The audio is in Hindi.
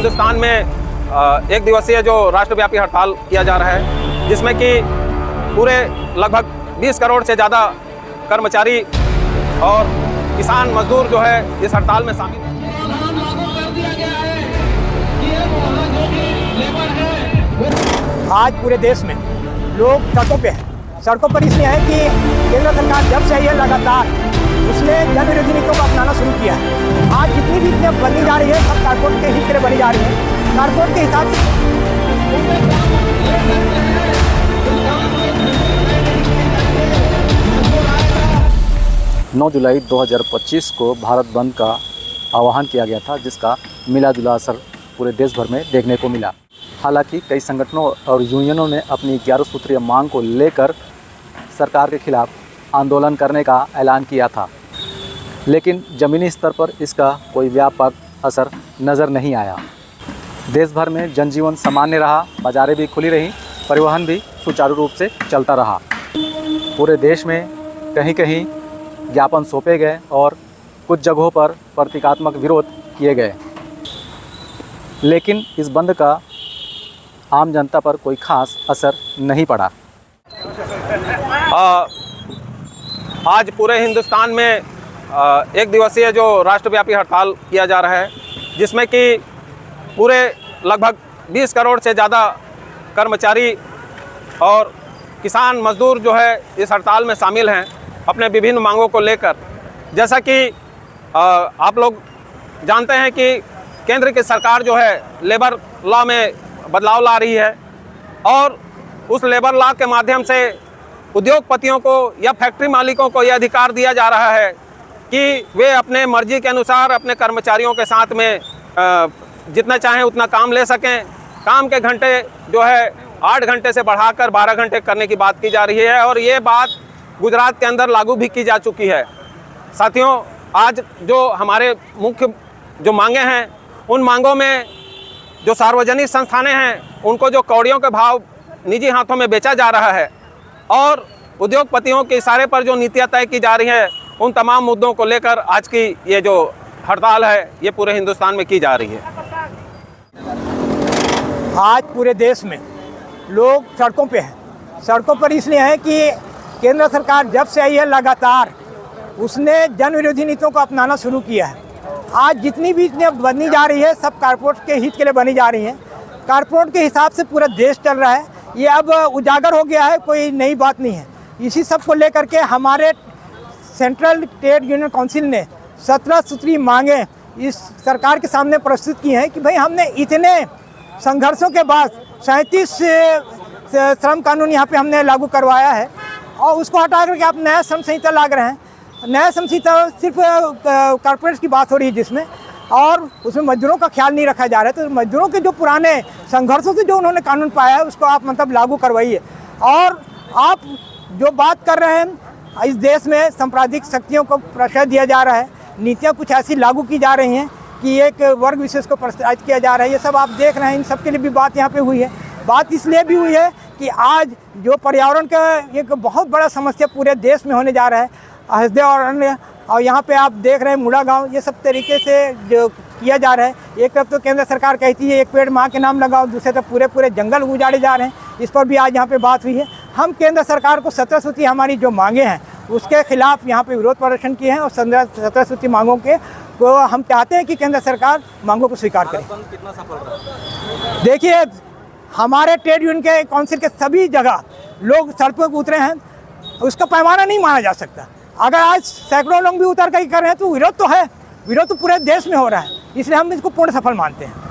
हिंदुस्तान में एक दिवसीय जो राष्ट्रव्यापी हड़ताल किया जा रहा है, जिसमें कि पूरे लगभग 20 करोड़ से ज़्यादा कर्मचारी और किसान मजदूर जो है इस हड़ताल में शामिल हैं। आज पूरे देश में लोग सड़कों पे हैं। सड़कों पर इसलिए है कि केंद्र सरकार जब से आई है लगातार उसने जन विरोधी नीतियों को अपनाना शुरू किया है। आज जितनी भी नीतियाँ बनी जा रही है सब कारपोरेट के हित के लिए बनी जा रही है। कारपोरेट के हिसाब से 9 जुलाई 2025 को भारत बंद का आह्वान किया गया था, जिसका मिला जुला असर पूरे देश भर में देखने को मिला। हालांकि कई संगठनों और यूनियनों ने अपनी 11 सूत्रीय मांग को लेकर सरकार के खिलाफ आंदोलन करने का ऐलान किया था, लेकिन ज़मीनी स्तर पर इसका कोई व्यापक असर नज़र नहीं आया। देश भर में जनजीवन सामान्य रहा, बाज़ारें भी खुली रहीं, परिवहन भी सुचारू रूप से चलता रहा। पूरे देश में कहीं कहीं ज्ञापन सौंपे गए और कुछ जगहों पर प्रतीकात्मक विरोध किए गए, लेकिन इस बंद का आम जनता पर कोई खास असर नहीं पड़ा। आज पूरे हिंदुस्तान में एक दिवसीय जो राष्ट्रव्यापी हड़ताल किया जा रहा है, जिसमें कि पूरे लगभग 20 करोड़ से ज़्यादा कर्मचारी और किसान मजदूर जो है इस हड़ताल में शामिल हैं अपने विभिन्न मांगों को लेकर। जैसा कि आप लोग जानते हैं कि केंद्र की सरकार जो है लेबर लॉ में बदलाव ला रही है और उस लेबर लॉ के माध्यम से उद्योगपतियों को या फैक्ट्री मालिकों को यह अधिकार दिया जा रहा है कि वे अपने मर्जी के अनुसार अपने कर्मचारियों के साथ में जितना चाहें उतना काम ले सकें। काम के घंटे जो है 8 घंटे से बढ़ाकर 12 घंटे करने की बात की जा रही है और ये बात गुजरात के अंदर लागू भी की जा चुकी है। साथियों, आज जो हमारे मुख्य जो मांगे हैं, उन मांगों में जो सार्वजनिक संस्थानें हैं उनको जो कौड़ियों के भाव निजी हाथों में बेचा जा रहा है और उद्योगपतियों के इशारे पर जो नीतियाँ तय की जा रही हैं, उन तमाम मुद्दों को लेकर आज की ये जो हड़ताल है ये पूरे हिंदुस्तान में की जा रही है। आज पूरे देश में लोग सड़कों पे हैं। सड़कों पर इसलिए है कि केंद्र सरकार जब से आई है लगातार उसने जन विरोधी नीतियों को अपनाना शुरू किया है। आज जितनी भी नीतियाँ बनी जा रही है सब कारपोरेट के हित के लिए बनी जा रही हैं। कारपोरेट के हिसाब से पूरा देश चल रहा है, ये अब उजागर हो गया है, कोई नई बात नहीं है। इसी सब को लेकर के हमारे सेंट्रल ट्रेड यूनियन काउंसिल ने 17 सूत्री मांगे इस सरकार के सामने प्रस्तुत की हैं कि भाई हमने इतने संघर्षों के बाद 37 श्रम कानून यहाँ पे हमने लागू करवाया है और उसको हटा करके आप नया श्रम संहिता ला रहे हैं। नया श्रम संहिता सिर्फ कारपोरेट की बात हो रही है जिसमें, और उसमें मजदूरों का ख्याल नहीं रखा जा रहा है। तो मजदूरों के जो पुराने संघर्षों से जो उन्होंने कानून पाया है उसको आप मतलब लागू करवाइए। और आप जो बात कर रहे हैं, इस देश में सांप्रदायिक शक्तियों को प्रश्रय दिया जा रहा है, नीतियाँ कुछ ऐसी लागू की जा रही हैं कि एक वर्ग विशेष को प्रोत्साहित किया जा रहा है। ये सब आप देख रहे हैं, इन सब के लिए भी बात यहाँ पे हुई है। बात इसलिए भी हुई है कि आज जो पर्यावरण का एक बहुत बड़ा समस्या पूरे देश में होने जा रहा है, हसदे और अन्य, और यहाँ पे आप देख रहे हैं मुड़ा गांव, ये सब तरीके से जो किया जा रहा है। एक तरफ तो केंद्र सरकार कहती है एक पेड़ माँ के नाम लगाओ, दूसरे तरफ पूरे जंगल उजाड़े जा रहे हैं। इस पर भी आज यहाँ पे बात हुई है। हम केंद्र सरकार को 17 सूत्री हमारी जो मांगे हैं उसके खिलाफ यहाँ पे विरोध प्रदर्शन किए हैं और 17 सूत्री मांगों के को हम चाहते हैं कि केंद्र सरकार मांगों को स्वीकार करे। कितना सफल रहा? देखिए, हमारे ट्रेड यूनियन के काउंसिल के सभी जगह लोग सड़कों पर उतरे हैं, उसका पैमाना नहीं माना जा सकता। अगर आज सैकड़ों लोग भी उतर कर कर रहे हैं तो विरोध तो है, विरोध तो पूरे देश में हो रहा है, इसलिए हम इसको पूर्ण सफल मानते हैं।